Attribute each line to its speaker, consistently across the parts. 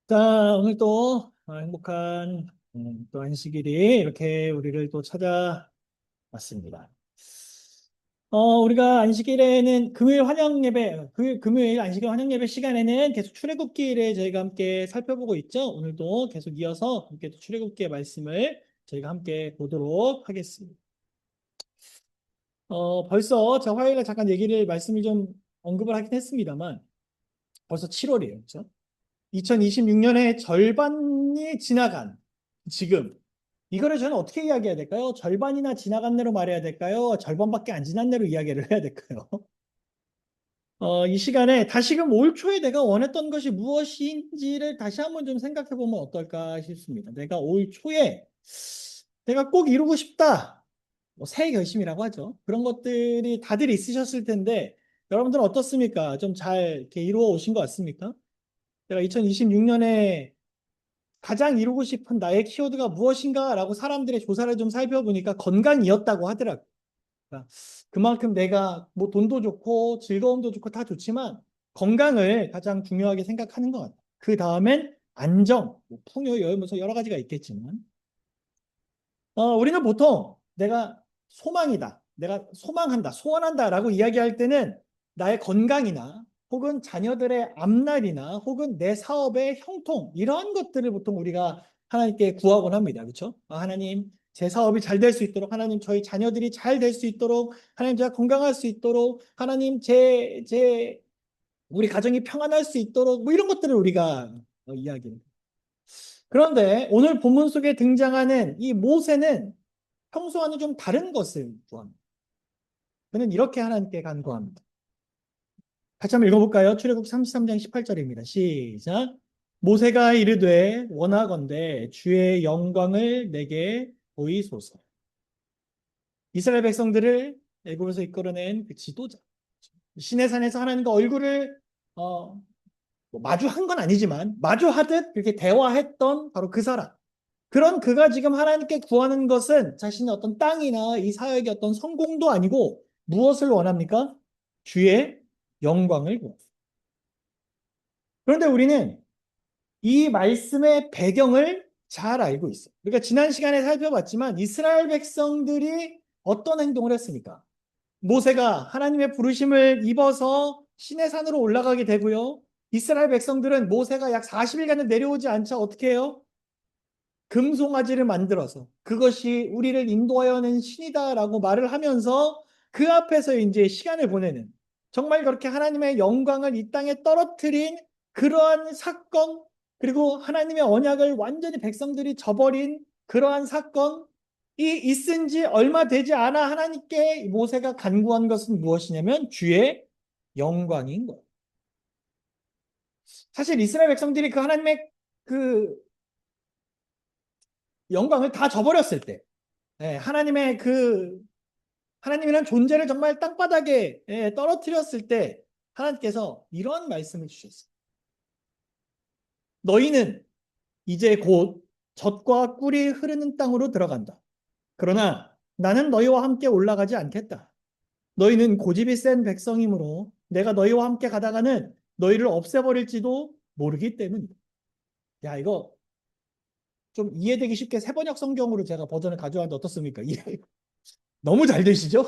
Speaker 1: 자, 오늘 또 행복한 또 안식일이 이렇게 우리를 또 찾아왔습니다. 우리가 안식일에는 금요일 환영 예배, 금요일 안식일 환영 예배 시간에는 계속 출애굽기를 저희가 함께 살펴보고 있죠. 오늘도 계속 이어서 함께 또 출애굽기의 말씀을 저희가 함께 보도록 하겠습니다. 벌써 제가 화요일에 잠깐 말씀을 좀 언급을 하긴 했습니다만 벌써 7월이에요. 그렇죠? 2026년의 절반이 지나간 지금 이거를 저는 어떻게 이야기해야 될까요? 절반이나 지나간 대로 말해야 될까요? 절반밖에 안 지난 대로 이야기를 해야 될까요? 이 시간에 다시금 올 초에 내가 원했던 것이 무엇인지를 다시 한번 좀 생각해 보면 어떨까 싶습니다. 내가 올 초에 내가 꼭 이루고 싶다. 새해 결심이라고 하죠. 그런 것들이 다들 있으셨을 텐데 여러분들은 어떻습니까? 좀 잘 이렇게 이루어 오신 것 같습니까? 내가 2026년에 가장 이루고 싶은 나의 키워드가 무엇인가라고 사람들의 조사를 좀 살펴보니까 건강이었다고 하더라고요. 그러니까 그만큼 내가 뭐 돈도 좋고 즐거움도 좋고 다 좋지만 건강을 가장 중요하게 생각하는 것 같아요. 그 다음엔 안정, 뭐 풍요, 여유, 뭐 여러 가지가 있겠지만 우리는 보통 내가 소망이다, 내가 소망한다, 소원한다라고 이야기할 때는 나의 건강이나 혹은 자녀들의 앞날이나 혹은 내 사업의 형통 이러한 것들을 보통 우리가 하나님께 구하곤 합니다. 그렇죠? 하나님 제 사업이 잘 될 수 있도록 하나님 저희 자녀들이 잘 될 수 있도록 하나님 제가 건강할 수 있도록 하나님 제 우리 가정이 평안할 수 있도록 뭐 이런 것들을 우리가 이야기합니다. 그런데 오늘 본문 속에 등장하는 이 모세는 평소와는 좀 다른 것을 구합니다. 그는 이렇게 하나님께 간구합니다. 같이 한번 읽어볼까요? 출애굽 33장 18절입니다. 시작. 모세가 이르되 원하건대 주의 영광을 내게 보이소서. 이스라엘 백성들을 애굽에서 이끌어낸 그 지도자. 시내산에서 하나님과 얼굴을 뭐 마주한 건 아니지만 마주하듯 그렇게 대화했던 바로 그 사람. 그런 그가 지금 하나님께 구하는 것은 자신의 어떤 땅이나 이 사역의 어떤 성공도 아니고 무엇을 원합니까? 주의 영광을 구합니다. 그런데 우리는 이 말씀의 배경을 잘 알고 있어요. 그러니까 지난 시간에 살펴봤지만 이스라엘 백성들이 어떤 행동을 했습니까? 모세가 하나님의 부르심을 입어서 시내산으로 올라가게 되고요. 이스라엘 백성들은 모세가 약 40일간은 내려오지 않자 어떻게 해요? 금송아지를 만들어서 그것이 우리를 인도하여낸 신이다라고 말을 하면서 그 앞에서 이제 시간을 보내는 정말 그렇게 하나님의 영광을 이 땅에 떨어뜨린 그러한 사건 그리고 하나님의 언약을 완전히 백성들이 저버린 그러한 사건이 있은 지 얼마 되지 않아 하나님께 모세가 간구한 것은 무엇이냐면 주의 영광인 거예요. 사실 이스라엘 백성들이 그 하나님의 그 영광을 다 저버렸을 때 하나님의 하나님이란 존재를 정말 땅바닥에 떨어뜨렸을 때 하나님께서 이런 말씀을 주셨어요. 너희는 이제 곧 젖과 꿀이 흐르는 땅으로 들어간다. 그러나 나는 너희와 함께 올라가지 않겠다. 너희는 고집이 센 백성이므로 내가 너희와 함께 가다가는 너희를 없애버릴지도 모르기 때문이다. 야, 이거 좀 이해되기 쉽게 세번역 성경으로 제가 버전을 가져왔는데 어떻습니까? 너무 잘 되시죠?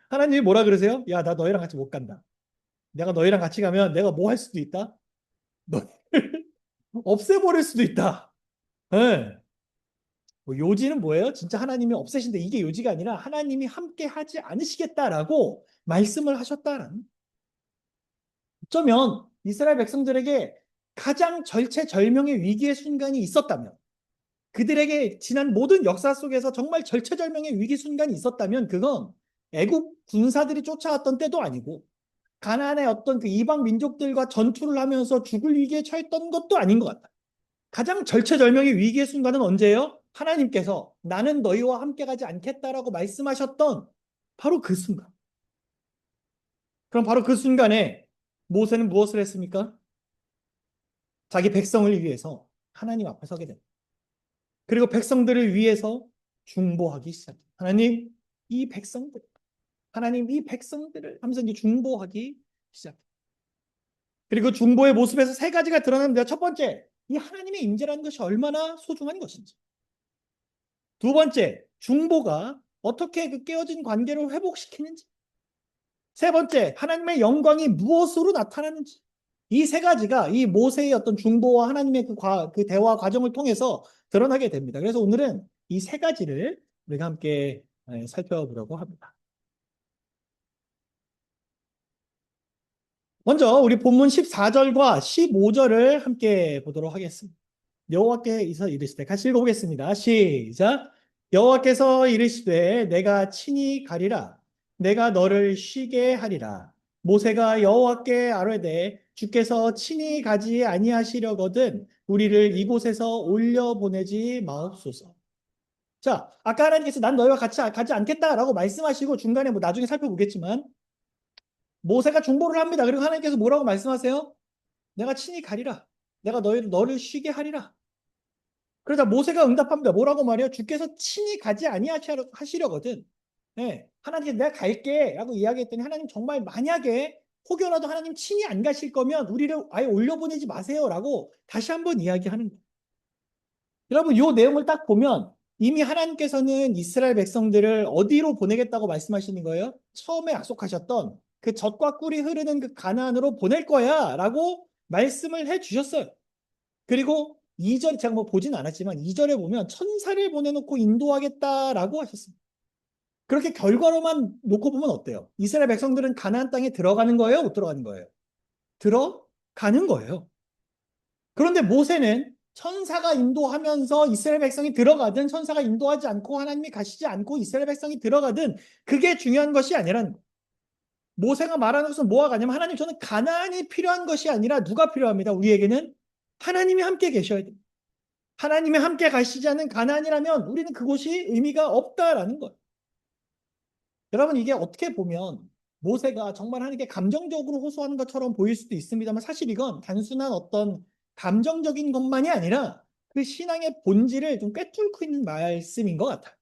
Speaker 1: 하나님이 뭐라 그러세요? 야, 나 너희랑 같이 못 간다. 내가 너희랑 같이 가면 내가 뭐 할 수도 있다? 너희를 없애버릴 수도 있다. 네. 뭐 요지는 뭐예요? 진짜 하나님이 없애신데 이게 요지가 아니라 하나님이 함께 하지 않으시겠다라고 말씀을 하셨다라는. 어쩌면 이스라엘 백성들에게 가장 절체절명의 위기의 순간이 있었다면 그들에게 지난 모든 역사 속에서 정말 절체절명의 위기 순간이 있었다면 그건 애국 군사들이 쫓아왔던 때도 아니고 가나안의 어떤 그 이방 민족들과 전투를 하면서 죽을 위기에 처했던 것도 아닌 것 같다. 가장 절체절명의 위기의 순간은 언제예요? 하나님께서 나는 너희와 함께 가지 않겠다라고 말씀하셨던 바로 그 순간. 그럼 바로 그 순간에 모세는 무엇을 했습니까? 자기 백성을 위해서 하나님 앞에 서게 됩니다. 그리고 백성들을 위해서 중보하기 시작합니다. 이 백성들, 하나님 이 백성들을 하면서 이제 중보하기 시작합니다. 그리고 중보의 모습에서 세 가지가 드러납니다. 첫 번째, 이 하나님의 임재라는 것이 얼마나 소중한 것인지. 두 번째, 중보가 어떻게 그 깨어진 관계를 회복시키는지. 세 번째, 하나님의 영광이 무엇으로 나타나는지. 이 세 가지가 이 모세의 어떤 중보와 하나님의 그 대화 과정을 통해서 드러나게 됩니다. 그래서 오늘은 이 세 가지를 우리가 함께 살펴보려고 합니다. 먼저 우리 본문 14절과 15절을 함께 보도록 하겠습니다. 여호와께서 이르시되, 같이 읽어보겠습니다. 시작. 여호와께서 이르시되 내가 친히 가리라. 내가 너를 쉬게 하리라. 모세가 여호와께 아뢰되 주께서 친히 가지 아니하시려거든 우리를 이곳에서 올려보내지 마옵소서. 자, 아까 하나님께서 난 너희와 같이 가지 않겠다라고 말씀하시고 중간에 뭐 나중에 살펴보겠지만 모세가 중보를 합니다. 그리고 하나님께서 뭐라고 말씀하세요? 내가 친히 가리라. 내가 너를 쉬게 하리라. 그러자 모세가 응답합니다. 뭐라고 말해요? 주께서 친히 가지 아니하시려거든. 네, 하나님 내가 갈게 라고 이야기했더니 하나님 정말 만약에 혹여라도 하나님 친히 안 가실 거면 우리를 아예 올려보내지 마세요 라고 다시 한번 이야기하는 거예요. 여러분 이 내용을 딱 보면 이미 하나님께서는 이스라엘 백성들을 어디로 보내겠다고 말씀하시는 거예요? 처음에 약속하셨던 그 젖과 꿀이 흐르는 그 가나안으로 보낼 거야 라고 말씀을 해 주셨어요. 그리고 2절 제가 뭐 보진 않았지만 2절에 보면 천사를 보내놓고 인도하겠다라고 하셨습니다. 그렇게 결과로만 놓고 보면 어때요? 이스라엘 백성들은 가나안 땅에 들어가는 거예요? 못 들어가는 거예요? 들어가는 거예요. 그런데 모세는 천사가 인도하면서 이스라엘 백성이 들어가든 천사가 인도하지 않고 하나님이 가시지 않고 이스라엘 백성이 들어가든 그게 중요한 것이 아니라는 거예요. 모세가 말하는 것은 뭐가 가냐면 하나님 저는 가나안이 필요한 것이 아니라 누가 필요합니다. 우리에게는 하나님이 함께 계셔야 됩니다. 하나님이 함께 가시지 않은 가나안이라면 우리는 그곳이 의미가 없다라는 거예요. 여러분 이게 어떻게 보면 모세가 정말 하나님께 감정적으로 호소하는 것처럼 보일 수도 있습니다만 사실 이건 단순한 어떤 감정적인 것만이 아니라 그 신앙의 본질을 좀 꿰뚫고 있는 말씀인 것 같아요.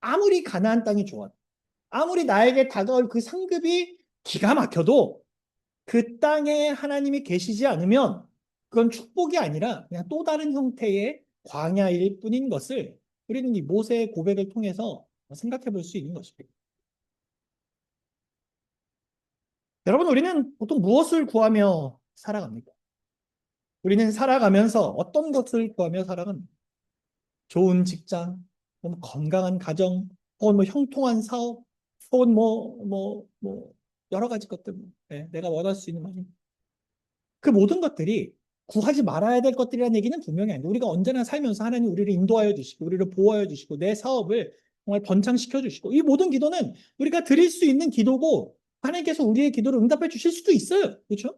Speaker 1: 아무리 가나안 땅이 좋아도 아무리 나에게 다가올 그 상급이 기가 막혀도 그 땅에 하나님이 계시지 않으면 그건 축복이 아니라 그냥 또 다른 형태의 광야일 뿐인 것을 우리는 이 모세의 고백을 통해서 생각해 볼 수 있는 것입니다. 여러분, 우리는 보통 무엇을 구하며 살아갑니까? 우리는 살아가면서 어떤 것을 구하며 살아갑니까? 좋은 직장, 뭐 건강한 가정, 혹은 뭐 형통한 사업, 혹은 여러 가지 것들, 네, 내가 원할 수 있는 많이. 그 모든 것들이 구하지 말아야 될 것들이라는 얘기는 분명히 아니에요. 우리가 언제나 살면서 하나님 우리를 인도하여 주시고 우리를 보호하여 주시고 내 사업을 정말 번창시켜 주시고 이 모든 기도는 우리가 드릴 수 있는 기도고 하나님께서 우리의 기도를 응답해 주실 수도 있어요. 그렇죠?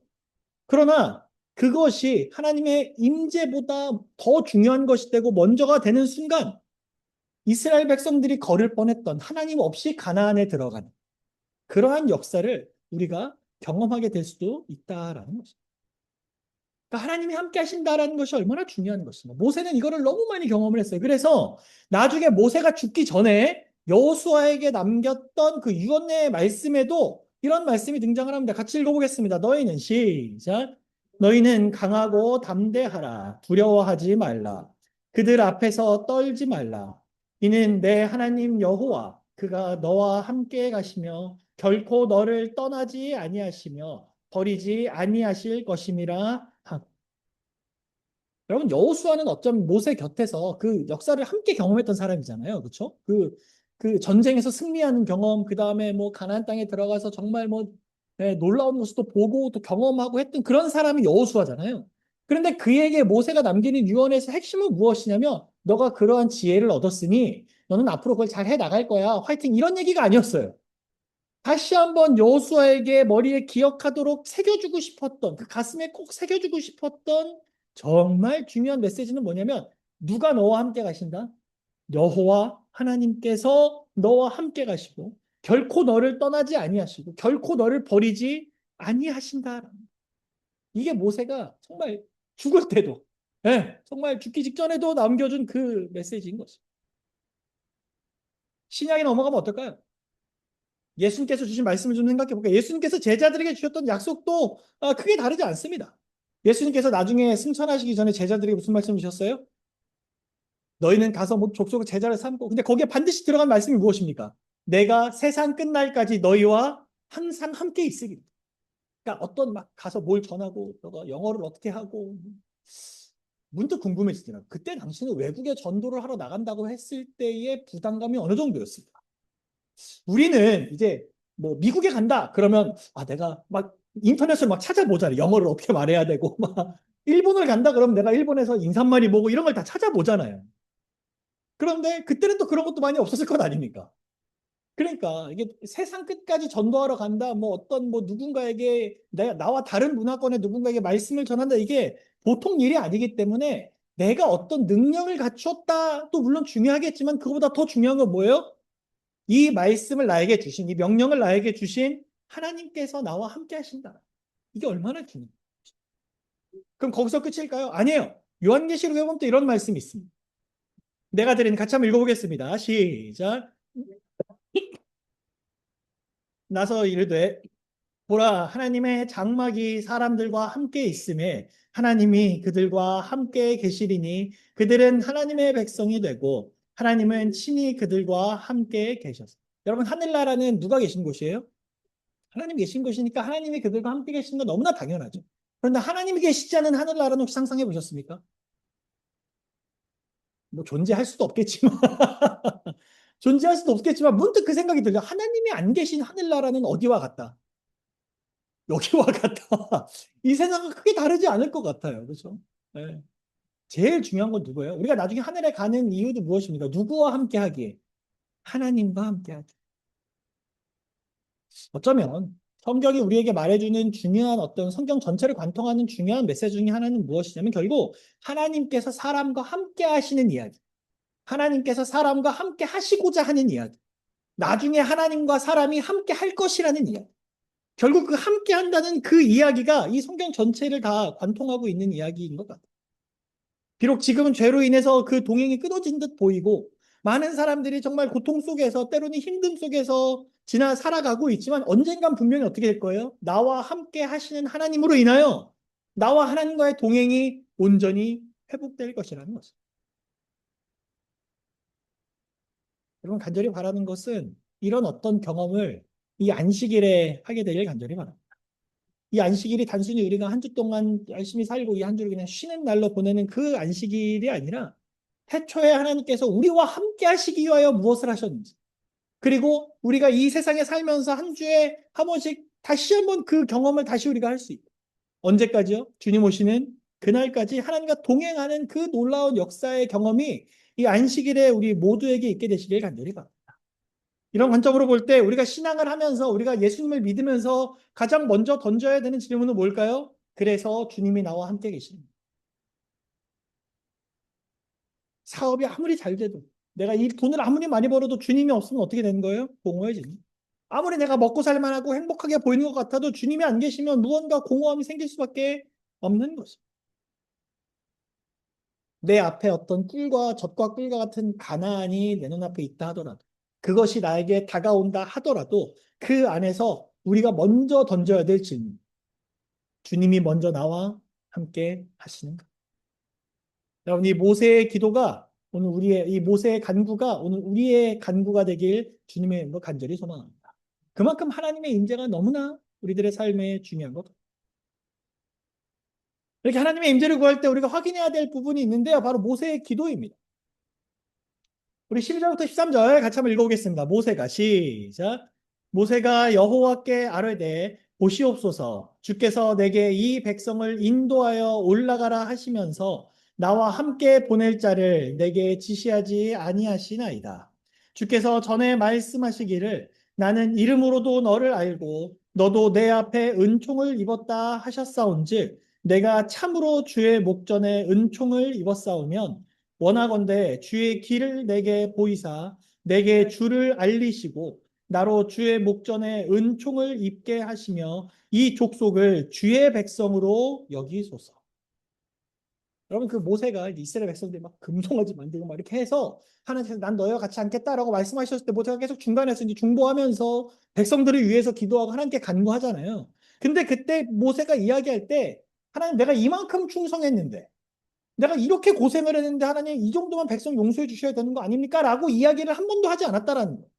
Speaker 1: 그러나 그것이 하나님의 임재보다 더 중요한 것이 되고 먼저가 되는 순간 이스라엘 백성들이 걸을 뻔했던 하나님 없이 가나안에 들어가는 그러한 역사를 우리가 경험하게 될 수도 있다라는 것입니다. 그러니까 하나님이 함께 하신다라는 것이 얼마나 중요한 것입니다. 모세는 이거를 너무 많이 경험을 했어요. 그래서 나중에 모세가 죽기 전에 여호수아에게 남겼던 그 유언의 말씀에도 이런 말씀이 등장을 합니다. 같이 읽어보겠습니다. 너희는 시작. 너희는 강하고 담대하라. 두려워하지 말라. 그들 앞에서 떨지 말라. 이는 내 하나님 여호와 그가 너와 함께 가시며 결코 너를 떠나지 아니하시며 버리지 아니하실 것임이라. 여러분 여호수아는 어쩌면 모세 곁에서 그 역사를 함께 경험했던 사람이잖아요. 그렇죠? 그 전쟁에서 승리하는 경험, 그 다음에 뭐 가나안 땅에 들어가서 정말 뭐 놀라운 모습도 보고 또 경험하고 했던 그런 사람이 여호수아잖아요. 그런데 그에게 모세가 남기는 유언에서 핵심은 무엇이냐면 너가 그러한 지혜를 얻었으니 너는 앞으로 그걸 잘 해 나갈 거야. 화이팅 이런 얘기가 아니었어요. 다시 한번 여호수아에게 머리에 기억하도록 새겨주고 싶었던 그 가슴에 꼭 새겨주고 싶었던 정말 중요한 메시지는 뭐냐면 누가 너와 함께 가신다? 여호와 하나님께서 너와 함께 가시고 결코 너를 떠나지 아니하시고 결코 너를 버리지 아니하신다. 이게 모세가 정말 죽을 때도 정말 죽기 직전에도 남겨준 그 메시지인 것입니다. 신약에 넘어가면 어떨까요? 예수님께서 주신 말씀을 좀 생각해 볼게요. 예수님께서 제자들에게 주셨던 약속도 크게 다르지 않습니다. 예수님께서 나중에 승천하시기 전에 제자들에게 무슨 말씀 주셨어요? 너희는 가서 뭐 족속의 제자를 삼고. 근데 거기에 반드시 들어간 말씀이 무엇입니까? 내가 세상 끝날까지 너희와 항상 함께 있으리. 그러니까 어떤 막 가서 뭘 전하고 너가 영어를 어떻게 하고 문득 궁금해지더라고요. 그때 당시는 외국에 전도를 하러 나간다고 했을 때의 부담감이 어느 정도였을까? 우리는 이제 뭐 미국에 간다 그러면 아 내가 막 인터넷을 막 찾아보잖아요. 영어를 어떻게 말해야 되고 막 일본을 간다 그러면 내가 일본에서 인사말이 뭐고 이런 걸 다 찾아보잖아요. 그런데 그때는 또 그런 것도 많이 없었을 것 아닙니까? 그러니까 이게 세상 끝까지 전도하러 간다, 뭐 어떤 뭐 누군가에게 나와 다른 문화권의 누군가에게 말씀을 전한다, 이게 보통 일이 아니기 때문에 내가 어떤 능력을 갖췄다, 또 물론 중요하겠지만 그거보다 더 중요한 건 뭐예요? 이 말씀을 나에게 주신, 이 명령을 나에게 주신 하나님께서 나와 함께 하신다. 이게 얼마나 중요해요. 그럼 거기서 끝일까요? 아니에요. 요한계시록에 보면 또 이런 말씀이 있습니다. 내가 드린 같이 한번 읽어보겠습니다. 시작. 나서 이르되 보라 하나님의 장막이 사람들과 함께 있음에 하나님이 그들과 함께 계시리니 그들은 하나님의 백성이 되고 하나님은 친히 그들과 함께 계셨습니다. 여러분 하늘나라는 누가 계신 곳이에요? 하나님 계신 곳이니까 하나님이 그들과 함께 계시는 건 너무나 당연하죠. 그런데 하나님이 계시지 않은 하늘나라는 혹시 상상해 보셨습니까? 뭐 존재할 수도 없겠지만 존재할 수도 없겠지만 문득 그 생각이 들죠. 하나님이 안 계신 하늘나라는 어디와 같다? 여기와 같다. 이 세상은 크게 다르지 않을 것 같아요. 그렇죠? 네. 제일 중요한 건 누구예요? 우리가 나중에 하늘에 가는 이유도 무엇입니까? 누구와 함께 하기에? 하나님과 함께 하기. 어쩌면 성경이 우리에게 말해주는 중요한 어떤 성경 전체를 관통하는 중요한 메시지 중에 하나는 무엇이냐면 결국 하나님께서 사람과 함께 하시는 이야기. 하나님께서 사람과 함께 하시고자 하는 이야기. 나중에 하나님과 사람이 함께 할 것이라는 이야기. 결국 그 함께 한다는 그 이야기가 이 성경 전체를 다 관통하고 있는 이야기인 것 같아요. 비록 지금은 죄로 인해서 그 동행이 끊어진 듯 보이고 많은 사람들이 정말 고통 속에서 때로는 힘듦 속에서 지나 살아가고 있지만 언젠간 분명히 어떻게 될 거예요? 나와 함께 하시는 하나님으로 인하여 나와 하나님과의 동행이 온전히 회복될 것이라는 것입니다. 여러분 간절히 바라는 것은 이런 어떤 경험을 이 안식일에 하게 되길 간절히 바랍니다. 이 안식일이 단순히 우리가 한 주 동안 열심히 살고 이 한 주를 그냥 쉬는 날로 보내는 그 안식일이 아니라 태초에 하나님께서 우리와 함께 하시기 위하여 무엇을 하셨는지 그리고 우리가 이 세상에 살면서 한 주에 한 번씩 다시 한번 그 경험을 다시 우리가 할 수 있고 언제까지요? 주님 오시는 그날까지 하나님과 동행하는 그 놀라운 역사의 경험이 이 안식일에 우리 모두에게 있게 되시길 간절히 바랍니다. 이런 관점으로 볼 때 우리가 신앙을 하면서 우리가 예수님을 믿으면서 가장 먼저 던져야 되는 질문은 뭘까요? 그래서 주님이 나와 함께 계십니다. 사업이 아무리 잘 돼도 내가 이 돈을 아무리 많이 벌어도 주님이 없으면 어떻게 되는 거예요? 공허해지는. 아무리 내가 먹고 살만하고 행복하게 보이는 것 같아도 주님이 안 계시면 무언가 공허함이 생길 수밖에 없는 것입니다. 내 앞에 어떤 꿀과 젖과 꿀과 같은 가나안이 내 눈앞에 있다 하더라도 그것이 나에게 다가온다 하더라도 그 안에서 우리가 먼저 던져야 될 질문. 주님이 먼저 나와 함께 하시는가? 여러분, 이 모세의 기도가 오늘 우리의, 이 모세의 간구가 오늘 우리의 간구가 되길 주님의 이름으로 간절히 소망합니다. 그만큼 하나님의 임재가 너무나 우리들의 삶에 중요한 것 같아요. 이렇게 하나님의 임재를 구할 때 우리가 확인해야 될 부분이 있는데요. 바로 모세의 기도입니다. 우리 12절부터 13절 같이 한번 읽어보겠습니다. 모세가 시작. 모세가 여호와께 아뢰되 보시옵소서 주께서 내게 이 백성을 인도하여 올라가라 하시면서 나와 함께 보낼 자를 내게 지시하지 아니하시나이다. 주께서 전에 말씀하시기를 나는 이름으로도 너를 알고 너도 내 앞에 은총을 입었다 하셨사온즉 내가 참으로 주의 목전에 은총을 입었사오면 원하건대 주의 길을 내게 보이사 내게 주를 알리시고 나로 주의 목전에 은총을 입게 하시며 이 족속을 주의 백성으로 여기소서. 여러분 그 모세가 이스라엘 백성들이 막 금송아지 만들고 막 이렇게 해서 하나님께서 난 너희와 같이 않겠다라고 말씀하셨을 때 모세가 계속 중간에서 이제 중보하면서 백성들을 위해서 기도하고 하나님께 간구하잖아요. 근데 그때 모세가 이야기할 때 하나님 내가 이만큼 충성했는데 내가 이렇게 고생을 했는데 하나님 이 정도만 백성 용서해 주셔야 되는 거 아닙니까? 라고 이야기를 한 번도 하지 않았다라는 거예요.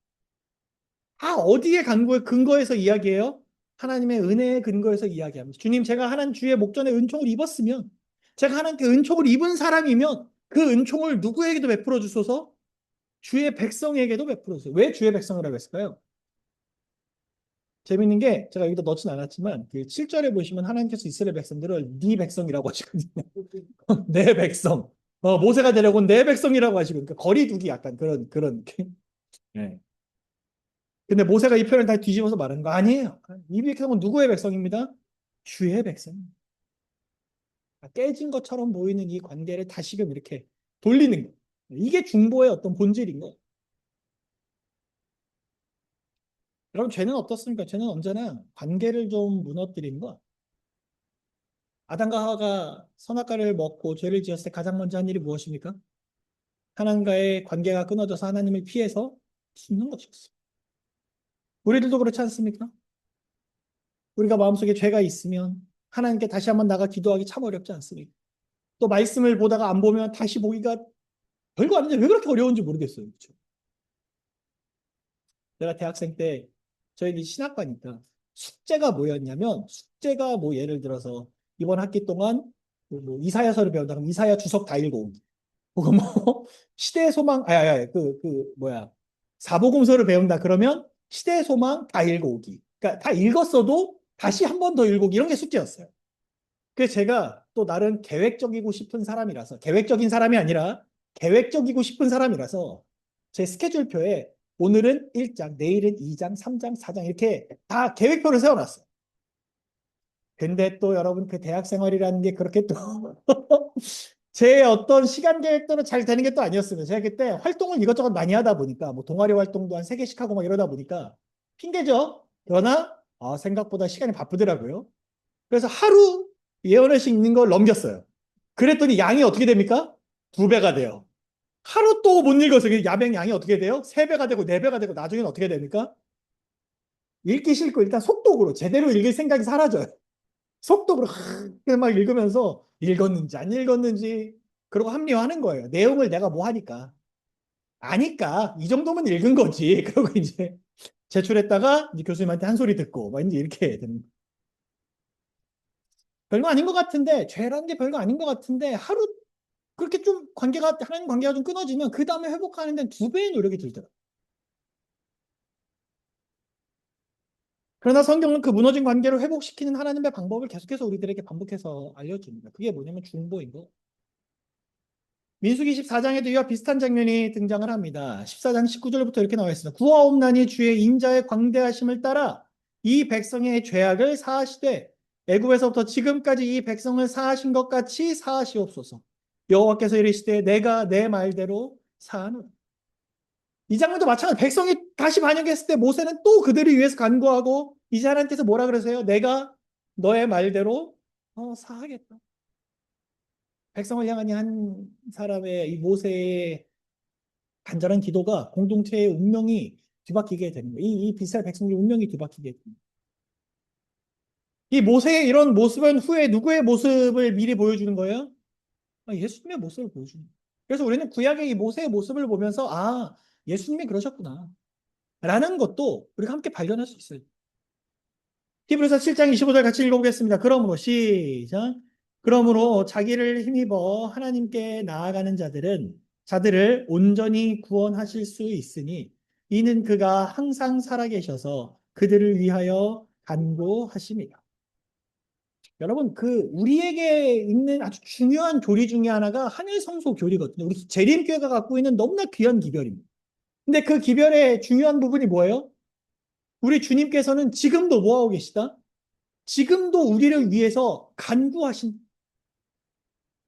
Speaker 1: 어디에 근거해서 이야기해요? 하나님의 은혜의 근거에서 이야기합니다. 주님, 제가 하나님 주의 목전에 은총을 입었으면, 제가 하나님께 은총을 입은 사람이면 그 은총을 누구에게도 베풀어 주소서? 주의 백성에게도 베풀어 주세요. 왜 주의 백성이라고 했을까요? 재밌는 게 제가 여기다 넣진 않았지만 그 7절에 보시면 하나님께서 이스라엘 백성들을 네 백성이라고 하시거든요. 내 백성. 모세가 되려고 내 백성이라고 하시거든요. 그러니까 거리두기 약간 그런. 네. 근데 모세가 이 표현을 다 뒤집어서 말하는 거 아니에요. 이 백성은 누구의 백성입니다? 주의 백성입니다. 깨진 것처럼 보이는 이 관계를 다시금 이렇게 돌리는 거. 이게 중보의 어떤 본질인 거. 여러분, 죄는 어떻습니까? 죄는 언제나 관계를 좀 무너뜨리는 거. 아담과 하와가 선악과를 먹고 죄를 지었을 때 가장 먼저 한 일이 무엇입니까? 하나님과의 관계가 끊어져서 하나님을 피해서 숨는 것이었어요. 우리들도 그렇지 않습니까? 우리가 마음속에 죄가 있으면 하나님께 다시 한번 나가 기도하기 참 어렵지 않습니까? 또 말씀을 보다가 안 보면 다시 보기가 별거 아닌데 왜 그렇게 어려운지 모르겠어요. 그렇죠? 내가 대학생 때 저희 신학과니까 숙제가 뭐였냐면 숙제가 뭐 예를 들어서 이번 학기 동안 뭐 이사야서를 배운다 그러면 이사야 주석 다 읽어오기. 혹은 뭐 시대의 소망 뭐야 사복음서를 배운다 그러면 시대의 소망 다 읽어오기. 그러니까 다 읽었어도 다시 한 번 더 읽어오기 이런 게 숙제였어요. 그래서 제가 또 나름 계획적이고 싶은 사람이라서 계획적인 사람이 아니라 계획적이고 싶은 사람이라서 제 스케줄표에 오늘은 1장, 내일은 2장, 3장, 4장 이렇게 다 계획표를 세워놨어요. 근데 또 여러분 그 대학 생활이라는 게 그렇게 또 제 어떤 시간 계획대로 잘 되는 게 또 아니었어요. 제가 그때 활동을 이것저것 많이 하다 보니까 뭐 동아리 활동도 한 3개씩 하고 막 이러다 보니까 핑계죠. 그러나 생각보다 시간이 바쁘더라고요. 그래서 하루 예언회식 있는 걸 넘겼어요. 그랬더니 양이 어떻게 됩니까? 2배가 돼요. 하루 또 못 읽었어요. 야맹 양이 어떻게 돼요? 3배가 되고 4배가 되고 나중에는 어떻게 됩니까? 읽기 싫고 일단 속독으로 제대로 읽을 생각이 사라져요. 속독으로 막 읽으면서 읽었는지 안 읽었는지 그러고 합리화하는 거예요. 내용을 내가 뭐 하니까. 아니까 이 정도면 읽은 거지. 그러고 이제 제출했다가 이제 교수님한테 한 소리 듣고 막 이제 이렇게 되는 거예요. 별거 아닌 것 같은데 죄라는 게 별거 아닌 것 같은데 하루 그렇게 좀 하나님 관계가 좀 끊어지면 그 다음에 회복하는 데는 2배의 노력이 들더라고요. 그러나 성경은 그 무너진 관계를 회복시키는 하나님의 방법을 계속해서 우리들에게 반복해서 알려줍니다. 그게 뭐냐면 중보인 거. 민수기 14장에도 이와 비슷한 장면이 등장을 합니다. 14장 19절부터 이렇게 나와 있습니다. 구하옵나니 주의 인자의 광대하심을 따라 이 백성의 죄악을 사하시되 애굽에서부터 지금까지 이 백성을 사하신 것 같이 사하시옵소서. 여호와께서 이르시되 내가 내 말대로 사하노라. 이 장면도 마찬가지. 백성이 다시 반역했을 때 모세는 또 그들을 위해서 간구하고 이제 하나님께서 뭐라 그러세요? 내가 너의 말대로 사하겠다. 백성을 향한 한 사람의 이 모세의 간절한 기도가 공동체의 운명이 뒤바뀌게 되는 거예요. 이 이스라엘 백성의 운명이 뒤바뀌게 됩니다. 이 모세의 이런 모습은 후에 누구의 모습을 미리 보여주는 거예요? 예수님의 모습을 보여주는 거예요. 그래서 우리는 구약의 이 모세의 모습을 보면서 예수님이 그러셨구나 라는 것도 우리가 함께 발견할 수 있어요. 히브리서 7장 25절 같이 읽어보겠습니다. 그러므로 시작. 그러므로 자기를 힘입어 하나님께 나아가는 자들을 온전히 구원하실 수 있으니 이는 그가 항상 살아계셔서 그들을 위하여 간구하십니다. 여러분 우리에게 있는 아주 중요한 교리 중에 하나가 하늘 성소 교리거든요. 우리 재림교회가 갖고 있는 너무나 귀한 기별입니다. 근데 그 기별의 중요한 부분이 뭐예요? 우리 주님께서는 지금도 뭐 하고 계시다? 지금도 우리를 위해서 간구하신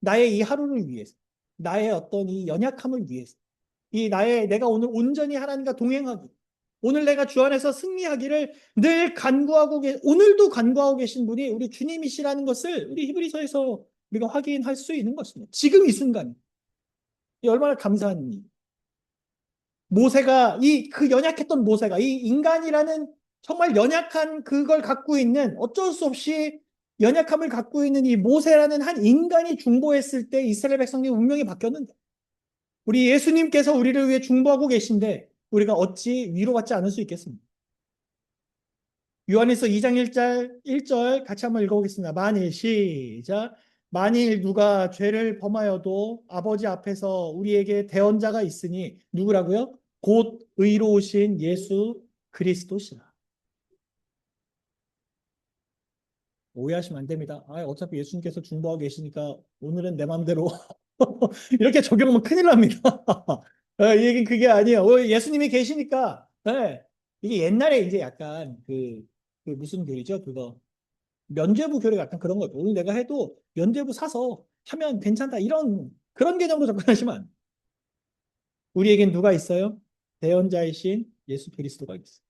Speaker 1: 나의 이 하루를 위해서 나의 어떤 이 연약함을 위해서 내가 오늘 온전히 하나님과 동행하기 오늘 내가 주 안에서 승리하기를 늘 오늘도 간구하고 계신 분이 우리 주님이시라는 것을 우리 히브리서에서 우리가 확인할 수 있는 것입니다. 지금 이 순간 이 얼마나 감사한 일. 모세가 그 연약했던 모세가 이 인간이라는 정말 연약한 그걸 갖고 있는 어쩔 수 없이 연약함을 갖고 있는 이 모세라는 한 인간이 중보했을 때 이스라엘 백성의 운명이 바뀌었는데 우리 예수님께서 우리를 위해 중보하고 계신데 우리가 어찌 위로받지 않을 수 있겠습니까? 요한일서 2장 1절 같이 한번 읽어보겠습니다. 만일 시작. 만일 누가 죄를 범하여도 아버지 앞에서 우리에게 대언자가 있으니 누구라고요? 곧 의로우신 예수 그리스도시라. 오해하시면 안 됩니다. 어차피 예수님께서 중보하고 계시니까 오늘은 내 맘대로 이렇게 적용하면 큰일 납니다. 이 얘기는 그게 아니에요. 예수님이 계시니까. 네. 이게 옛날에 이제 약간 그 무슨 교리죠? 그거 면죄부 교리가 약간 그런 거예요. 오늘 내가 해도 면죄부 사서 하면 괜찮다. 이런 그런 개념으로 접근하시면 안 돼요. 우리에겐 누가 있어요? 대언자이신 예수 그리스도가 있어요.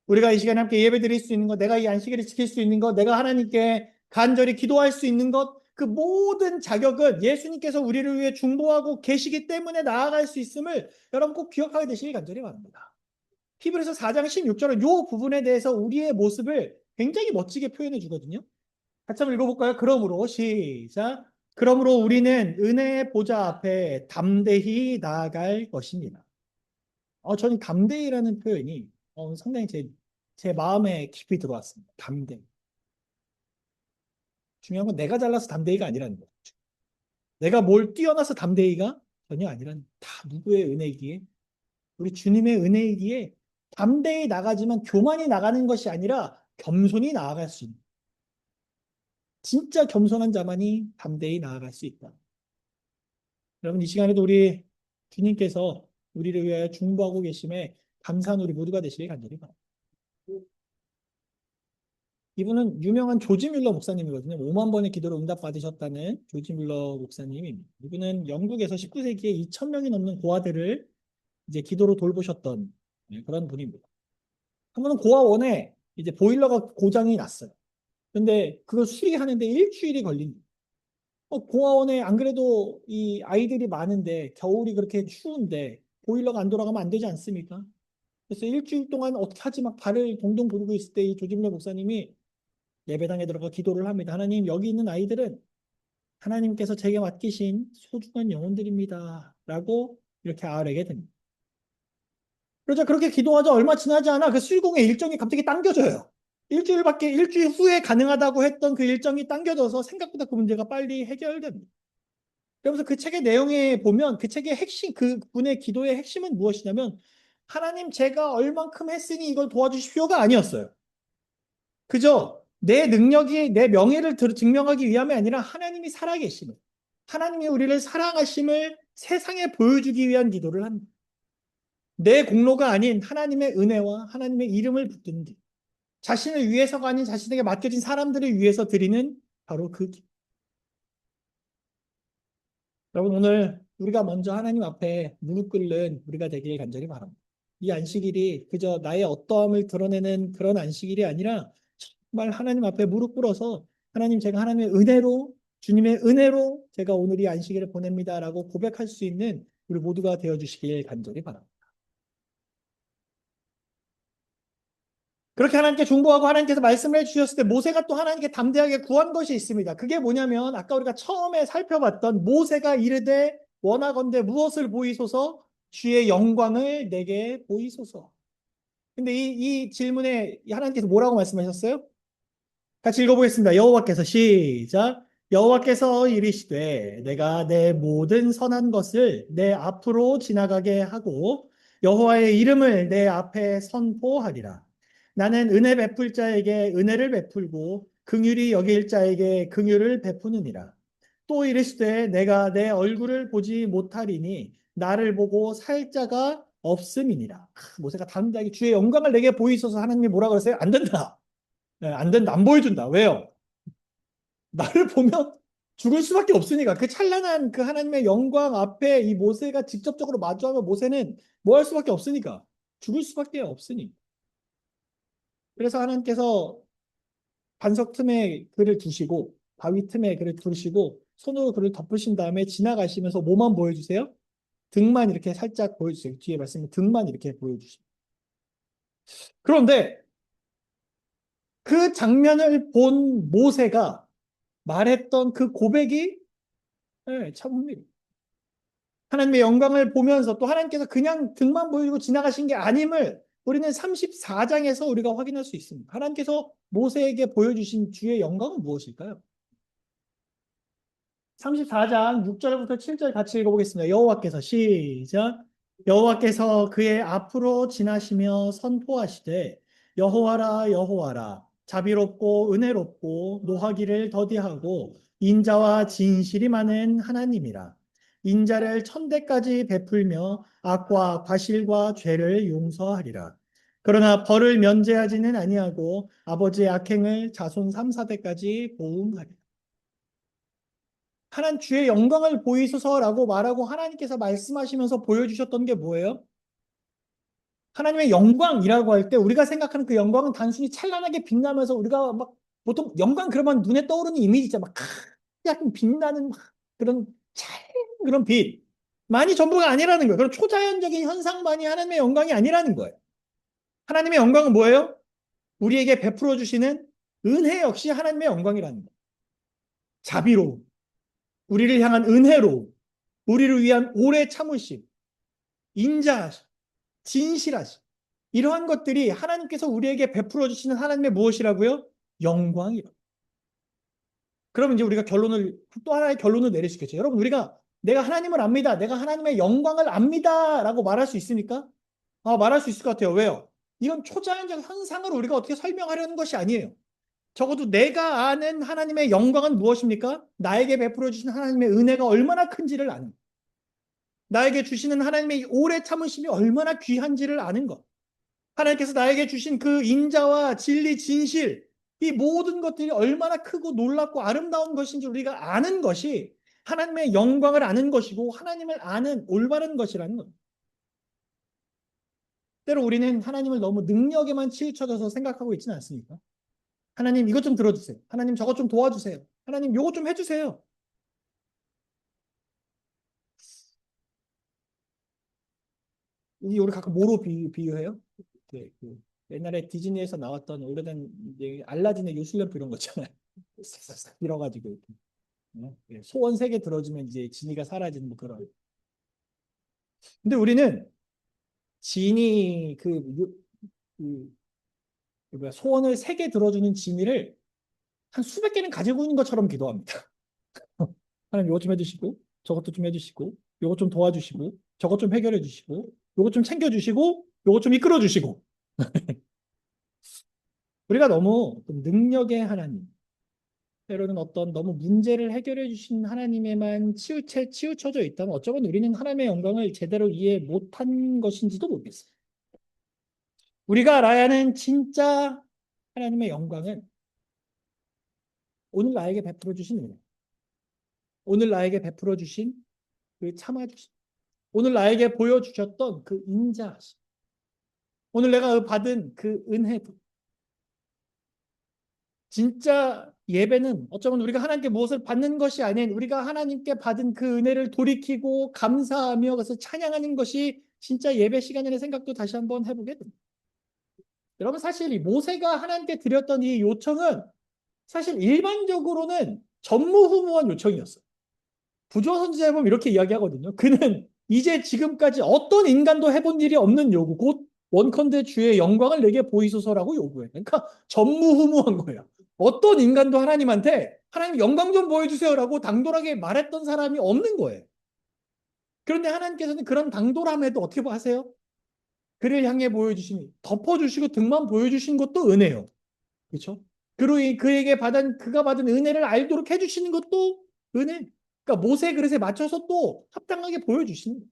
Speaker 1: 우리가 이 시간에 함께 예배 드릴 수 있는 것, 내가 이 안식일을 지킬 수 있는 것, 내가 하나님께 간절히 기도할 수 있는 것, 그 모든 자격은 예수님께서 우리를 위해 중보하고 계시기 때문에 나아갈 수 있음을 여러분 꼭 기억하게 되시길 간절히 바랍니다. 히브리서 4장 16절은 이 부분에 대해서 우리의 모습을 굉장히 멋지게 표현해 주거든요. 같이 한번 읽어볼까요? 그러므로 시작. 그러므로 우리는 은혜의 보좌 앞에 담대히 나아갈 것입니다. 저는 담대히라는 표현이 상당히 제 마음에 깊이 들어왔습니다. 담대히. 중요한 건 내가 잘나서 담대히가 아니라는 거죠. 내가 뭘 뛰어나서 담대히가 전혀 아니라는 다 누구의 은혜이기에 우리 주님의 은혜이기에 담대히 나가지만 교만이 나가는 것이 아니라 겸손히 나아갈 수 있는 진짜 겸손한 자만이 담대히 나아갈 수 있다. 여러분 이 시간에도 우리 주님께서 우리를 위하여 중보하고 계심에 감사한 우리 모두가 되시길 간절히 바랍니다. 이분은 유명한 조지 뮬러 목사님이거든요. 5만 번의 기도로 응답받으셨다는 조지 뮬러 목사님입니다. 이분은 영국에서 19세기에 2천 명이 넘는 고아들을 이제 기도로 돌보셨던 그런 분입니다. 한 번은 고아원에 이제 보일러가 고장이 났어요. 근데 그걸 수리하는데 일주일이 걸립니다. 고아원에 안 그래도 이 아이들이 많은데 겨울이 그렇게 추운데 보일러가 안 돌아가면 안 되지 않습니까? 그래서 일주일 동안 어떻게 하지 막 발을 동동 구르고 있을 때 이 조짐래 목사님이 예배당에 들어가 기도를 합니다. 하나님 여기 있는 아이들은 하나님께서 제게 맡기신 소중한 영혼들입니다. 라고 이렇게 아뢰게 됩니다. 그러자 그렇게 기도하자 얼마 지나지 않아 그 수리공의 일정이 갑자기 당겨져요. 일주일 후에 가능하다고 했던 그 일정이 당겨져서 생각보다 그 문제가 빨리 해결됩니다. 그러면서 그 책의 내용에 보면 그 책의 핵심, 그 분의 기도의 핵심은 무엇이냐면 하나님 제가 얼만큼 했으니 이걸 도와주십시오가 아니었어요. 그저 내 능력이 내 명예를 증명하기 위함이 아니라 하나님이 살아계심을, 하나님이 우리를 사랑하심을 세상에 보여주기 위한 기도를 합니다. 내 공로가 아닌 하나님의 은혜와 하나님의 이름을 붙드는 길. 자신을 위해서가 아닌 자신에게 맡겨진 사람들을 위해서 드리는 바로 그 길. 여러분 오늘 우리가 먼저 하나님 앞에 무릎 꿇는 우리가 되길 간절히 바랍니다. 이 안식일이 그저 나의 어떠함을 드러내는 그런 안식일이 아니라 정말 하나님 앞에 무릎 꿇어서 하나님 제가 하나님의 은혜로 주님의 은혜로 제가 오늘 이 안식일을 보냅니다라고 고백할 수 있는 우리 모두가 되어 주시길 간절히 바랍니다. 그렇게 하나님께 중보하고 하나님께서 말씀을 해주셨을 때 모세가 또 하나님께 담대하게 구한 것이 있습니다. 그게 뭐냐면 아까 우리가 처음에 살펴봤던 모세가 이르되 원하건대 무엇을 보이소서 주의 영광을 내게 보이소서. 근데 이 질문에 하나님께서 뭐라고 말씀하셨어요? 같이 읽어보겠습니다. 여호와께서 시작. 여호와께서 이르시되 내가 내 모든 선한 것을 내 앞으로 지나가게 하고 여호와의 이름을 내 앞에 선포하리라. 나는 은혜 베풀 자에게 은혜를 베풀고 긍휼히 여길 자에게 긍휼을 베푸느니라. 또 이르시되 내가 내 얼굴을 보지 못하리니 나를 보고 살 자가 없음이니라. 모세가 담대하게 주의 영광을 내게 보이소서. 하나님이 뭐라 그랬어요? 안 된다. 네, 안 된다. 안 보여준다. 왜요? 나를 보면 죽을 수밖에 없으니까. 그 찬란한 그 하나님의 영광 앞에 이 모세가 직접적으로 마주하면 모세는 뭐 할 수밖에 없으니까. 죽을 수밖에 없으니. 그래서 하나님께서 반석 틈에 그를 두시고 바위 틈에 그를 두시고 손으로 그를 덮으신 다음에 지나가시면서 뭐만 보여주세요? 등만 이렇게 살짝 보여주세요. 뒤에 말씀에 등만 이렇게 보여주시고. 그런데 그 장면을 본 모세가 말했던 그 고백이 참 흥미로워요. 하나님의 영광을 보면서 또 하나님께서 그냥 등만 보여주고 지나가신 게 아님을 우리는 34장에서 우리가 확인할 수 있습니다. 하나님께서 모세에게 보여주신 주의 영광은 무엇일까요? 34장 6절부터 7절 같이 읽어보겠습니다. 여호와께서 시작. 여호와께서 그의 앞으로 지나시며 선포하시되 여호와라 여호와라 자비롭고 은혜롭고 노하기를 더디하고 인자와 진실이 많은 하나님이라. 인자를 천대까지 베풀며 악과 과실과 죄를 용서하리라. 그러나 벌을 면제하지는 아니하고 아버지의 악행을 자손 3, 4대까지 보응하리라. 하나님 주의 영광을 보이소서라고 말하고 하나님께서 말씀하시면서 보여주셨던 게 뭐예요? 하나님의 영광이라고 할 때 우리가 생각하는 그 영광은 단순히 찬란하게 빛나면서 우리가 막 보통 영광 그러면 눈에 떠오르는 이미지 있잖아. 막 약간 빛나는 막 그런 찰 그런 빛만이 전부가 아니라는 거예요. 그런 초자연적인 현상만이 하나님의 영광이 아니라는 거예요. 하나님의 영광은 뭐예요? 우리에게 베풀어 주시는 은혜 역시 하나님의 영광이라는 거예요. 자비로 우리를 향한 은혜로 우리를 위한 오래 참으심, 인자하심, 진실하심. 이러한 것들이 하나님께서 우리에게 베풀어 주시는 하나님의 무엇이라고요? 영광이라고. 그러면 이제 우리가 또 하나의 결론을 내릴 수 있겠죠. 여러분, 우리가 내가 하나님을 압니다. 내가 하나님의 영광을 압니다. 라고 말할 수 있습니까? 말할 수 있을 것 같아요. 왜요? 이건 초자연적 현상을 우리가 어떻게 설명하려는 것이 아니에요. 적어도 내가 아는 하나님의 영광은 무엇입니까? 나에게 베풀어 주신 하나님의 은혜가 얼마나 큰지를 아는 것. 나에게 주시는 하나님의 오래 참으심이 얼마나 귀한지를 아는 것. 하나님께서 나에게 주신 그 인자와 진리, 진실, 이 모든 것들이 얼마나 크고 놀랍고 아름다운 것인지 우리가 아는 것이 하나님의 영광을 아는 것이고 하나님을 아는 올바른 것이라는 것. 때로 우리는 하나님을 너무 능력에만 치우쳐져서 생각하고 있지는 않습니까? 하나님 이것 좀 들어주세요. 하나님 저것 좀 도와주세요. 하나님 요것 좀 해주세요. 우리 가끔 뭐로 비유해요? 그 옛날에 디즈니에서 나왔던 오래된 알라딘의 요술램프 이런 거 있잖아요. 싹싹싹 밀어가지고 소원 3개 들어주면 이제 지니가 사라지는 뭐 그런. 근데 우리는 지니 그 뭐야 소원을 3개 들어주는 지니를 한 수백 개는 가지고 있는 것처럼 기도합니다. 하나님 이것 좀 해주시고 저것도 좀 해주시고 이것 좀 도와주시고 저것 좀 해결해 주시고 이것 좀 챙겨주시고 이것 좀 이끌어 주시고 우리가 너무 능력의 하나님 때로는 어떤 너무 문제를 해결해 주신 하나님에만 치우쳐져 있다면 어쩌면 우리는 하나님의 영광을 제대로 이해 못한 것인지도 모르겠어요. 우리가 알아야 하는 진짜 하나님의 영광은 오늘 나에게 베풀어 주신 은혜, 오늘 나에게 베풀어 주신 그 참아주심, 오늘 나에게 보여주셨던 그 인자하심, 오늘 내가 받은 그 은혜도 진짜 예배는 어쩌면 우리가 하나님께 무엇을 받는 것이 아닌 우리가 하나님께 받은 그 은혜를 돌이키고 감사하며 그래서 찬양하는 것이 진짜 예배 시간이라는 생각도 다시 한번 해보게 됩니다. 여러분 사실 이 모세가 하나님께 드렸던 이 요청은 사실 일반적으로는 전무후무한 요청이었어요. 부조화 선지자에 보면 이렇게 이야기하거든요. 그는 이제 지금까지 어떤 인간도 해본 일이 없는 요구, 곧 원컨대 주의 영광을 내게 보이소서라고 요구해. 그러니까 전무후무한 거예요. 어떤 인간도 하나님한테 하나님 영광 좀 보여주세요라고 당돌하게 말했던 사람이 없는 거예요. 그런데 하나님께서는 그런 당돌함에도 어떻게 하세요? 그를 향해 보여주신, 덮어주시고 등만 보여주신 것도 은혜요. 그렇죠? 그에게 그가 받은 은혜를 알도록 해주시는 것도 은혜. 그러니까 모세 그릇에 맞춰서 또 합당하게 보여주시는 거예요.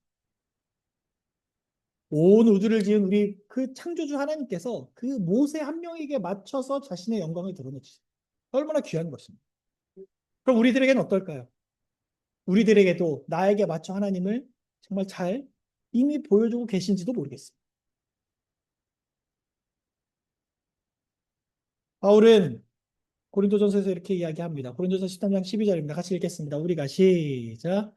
Speaker 1: 온 우주를 지은 우리 그 창조주 하나님께서 그 모세 한 명에게 맞춰서 자신의 영광을 드러내주세요. 얼마나 귀한 것입니다. 그럼 우리들에게는 어떨까요? 우리들에게도 나에게 맞춰 하나님을 정말 잘 이미 보여주고 계신지도 모르겠어요. 바울은 고린도전서에서 이렇게 이야기합니다. 고린도전서 13장 12절입니다. 같이 읽겠습니다. 우리가 시작.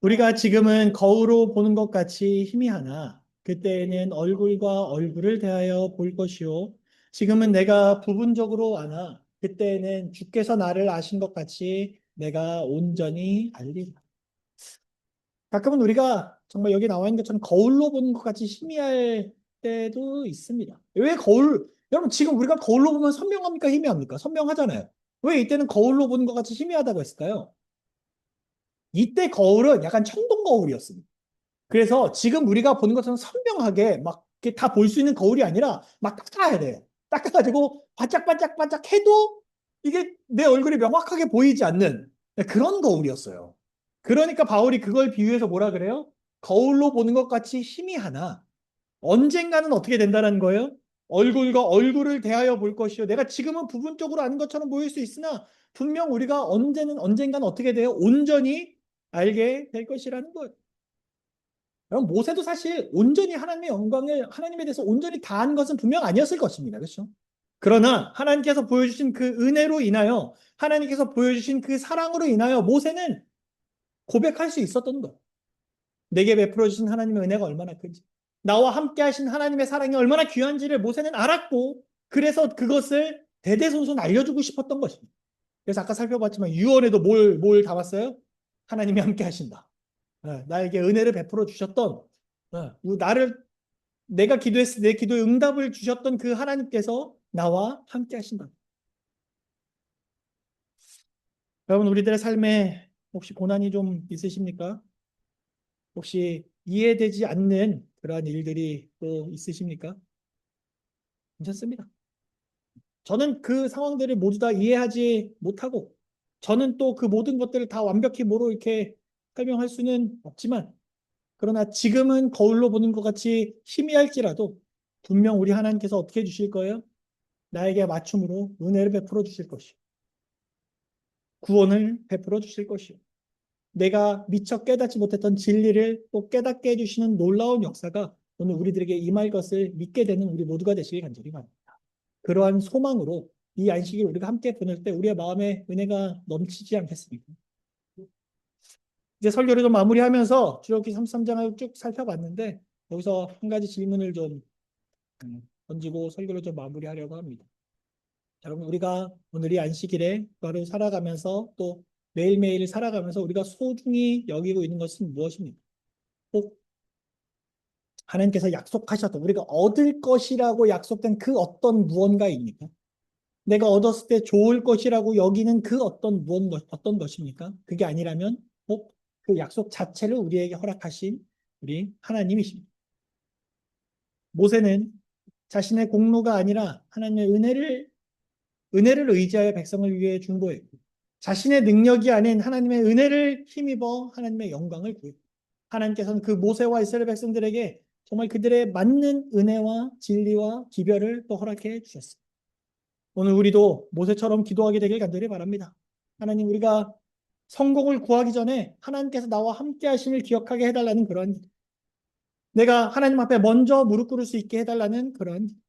Speaker 1: 우리가 지금은 거울로 보는 것 같이 희미하나 그때에는 얼굴과 얼굴을 대하여 볼 것이요 지금은 내가 부분적으로 아나 그때는 주께서 나를 아신 것 같이 내가 온전히 알리라. 가끔은 우리가 정말 여기 나와 있는 것처럼 거울로 보는 것 같이 희미할 때도 있습니다. 왜 거울, 여러분 지금 우리가 거울로 보면 선명합니까? 희미합니까? 선명하잖아요. 왜 이때는 거울로 보는 것 같이 희미하다고 했을까요? 이때 거울은 약간 청동 거울이었습니다. 그래서 지금 우리가 보는 것처럼 선명하게 막 다 볼 수 있는 거울이 아니라 막 닦아야 돼요. 닦아가지고 반짝반짝반짝 해도 이게 내 얼굴이 명확하게 보이지 않는 그런 거울이었어요. 그러니까 바울이 그걸 비유해서 뭐라 그래요? 거울로 보는 것 같이 희미하나 언젠가는 어떻게 된다는 거예요? 얼굴과 얼굴을 대하여 볼 것이요. 내가 지금은 부분적으로 아는 것처럼 보일 수 있으나 분명 우리가 언젠가는 어떻게 돼요? 온전히 알게 될 것이라는 거예요. 여러분 모세도 사실 온전히 하나님의 영광을 하나님에 대해서 온전히 다한 것은 분명 아니었을 것입니다. 그렇죠? 그러나 하나님께서 보여주신 그 은혜로 인하여 하나님께서 보여주신 그 사랑으로 인하여 모세는 고백할 수 있었던 것. 내게 베풀어 주신 하나님의 은혜가 얼마나 큰지, 나와 함께 하신 하나님의 사랑이 얼마나 귀한지를 모세는 알았고, 그래서 그것을 대대손손 알려주고 싶었던 것입니다. 그래서 아까 살펴봤지만 유언에도 뭘 담았어요? 하나님이 함께 하신다. 나에게 은혜를 베풀어 주셨던, 나를 내가 기도했을 때 내 기도에 응답을 주셨던 그 하나님께서 나와 함께 하신다. 여러분 우리들의 삶에 혹시 고난이 좀 있으십니까? 혹시 이해되지 않는 그러한 일들이 또 있으십니까? 괜찮습니다. 저는 그 상황들을 모두 다 이해하지 못하고 저는 또 그 모든 것들을 다 완벽히 뭐로 이렇게 설명할 수는 없지만 그러나 지금은 거울로 보는 것 같이 희미할지라도 분명 우리 하나님께서 어떻게 해주실 거예요? 나에게 맞춤으로 은혜를 베풀어 주실 것이요. 구원을 베풀어 주실 것이요. 내가 미처 깨닫지 못했던 진리를 또 깨닫게 해주시는 놀라운 역사가 오늘 우리들에게 임할 것을 믿게 되는 우리 모두가 되시길 간절히 바랍니다. 그러한 소망으로 이 안식일 우리가 함께 보낼 때 우리의 마음에 은혜가 넘치지 않겠습니까? 이제 설교를 좀 마무리하면서 출애굽기 33장을 쭉 살펴봤는데 여기서 한 가지 질문을 좀 던지고 설교를 좀 마무리하려고 합니다. 여러분 우리가 오늘 이 안식일에 하루 살아가면서 또 매일매일 살아가면서 우리가 소중히 여기고 있는 것은 무엇입니까? 꼭 하나님께서 약속하셨던 우리가 얻을 것이라고 약속된 그 어떤 무언가입니까? 내가 얻었을 때 좋을 것이라고 여기는 그 어떤 것입니까? 그게 아니라면 꼭 그 약속 자체를 우리에게 허락하신 우리 하나님이십니다. 모세는 자신의 공로가 아니라 하나님의 은혜를 의지하여 백성을 위해 중보했고 자신의 능력이 아닌 하나님의 은혜를 힘입어 하나님의 영광을 구했고 하나님께서는 그 모세와 이스라엘 백성들에게 정말 그들의 맞는 은혜와 진리와 기별을 또 허락해 주셨습니다. 오늘 우리도 모세처럼 기도하게 되길 간절히 바랍니다. 하나님 우리가 성공을 구하기 전에 하나님께서 나와 함께 하심을 기억하게 해달라는 그러한 기도. 내가 하나님 앞에 먼저 무릎 꿇을 수 있게 해달라는 그러한 기도.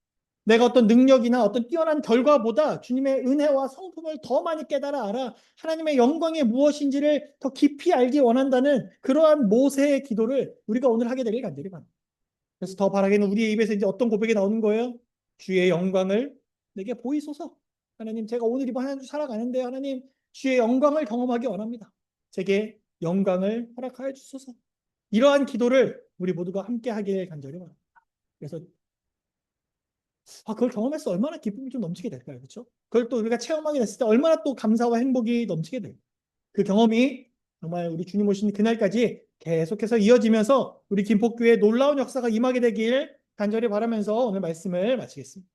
Speaker 1: 내가 어떤 능력이나 어떤 뛰어난 결과보다 주님의 은혜와 성품을 더 많이 깨달아 알아 하나님의 영광이 무엇인지를 더 깊이 알기 원한다는 그러한 모세의 기도를 우리가 오늘 하게 되길 간절히 바랍니다. 그래서 더 바라기는 우리의 입에서 이제 어떤 고백이 나오는 거예요? 주의 영광을 내게 보이소서. 하나님 제가 오늘 이번 한 주 살아가는데 하나님 주의 영광을 경험하기 원합니다. 제게 영광을 허락하여 주소서. 이러한 기도를 우리 모두가 함께 하길 간절히 바랍니다. 그래서 그걸 경험해서 얼마나 기쁨이 좀 넘치게 될까요? 그렇죠? 그걸 또 우리가 체험하게 됐을 때 얼마나 또 감사와 행복이 넘치게 될까요? 그 경험이 정말 우리 주님 오신 그날까지 계속해서 이어지면서 우리 김포교회에 놀라운 역사가 임하게 되길 간절히 바라면서 오늘 말씀을 마치겠습니다.